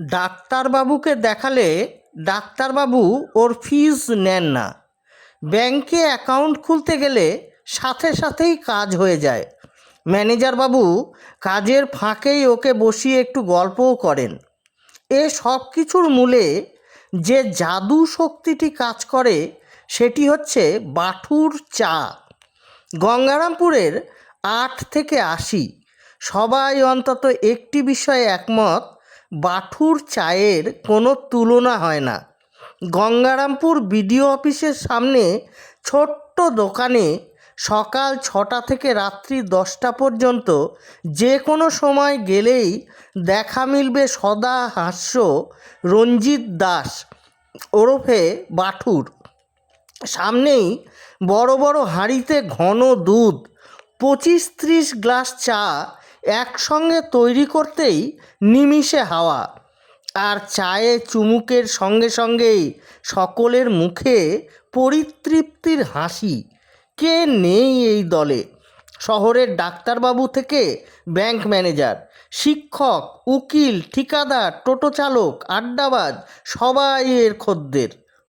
ডাক্তারবাবুকে দেখালে ডাক্তারবাবু ওর ফিস নেন না। ব্যাংকে অ্যাকাউন্ট খুলতে গেলে সাথে সাথেই কাজ হয়ে যায়। ম্যানেজারবাবু কাজের ফাঁকেই ওকে বসিয়ে একটু গল্পও করেন। এ সব কিছুর মূলে যে জাদু শক্তিটি কাজ করে সেটি হচ্ছে বাঠুর চা। গঙ্গারামপুরের ৮ থেকে ৮০ সবাই অন্তত একটি বিষয়ে একমত, বাঠুর চায়ের কোনো তুলনা হয় না। গঙ্গারামপুর বিডিও অফিসের সামনে ছোট্ট দোকানে সকাল ৬টা থেকে রাত্রি ১০টা পর্যন্ত যে কোনো সময় গেলেই দেখা মিলবে সদা হাস্য রঞ্জিত দাস ওরফে বাঠুর। সামনেই বড় বড় হাঁড়িতে ঘন দুধ, ২৫-৩০ গ্লাস চা একসঙ্গে তৈরি করতেই নিমিষে হাওয়া। আর চায়ে চুমুকের সঙ্গে সঙ্গেই সকলের মুখে পরিতৃপ্তির হাসি। কে নেই এই দলে? শহরের ডাক্তারবাবু থেকে ব্যাংক ম্যানেজার, শিক্ষক, উকিল, ঠিকাদার, টোটো চালক, আড্ডাবাজ সবাই এর খদ্দের।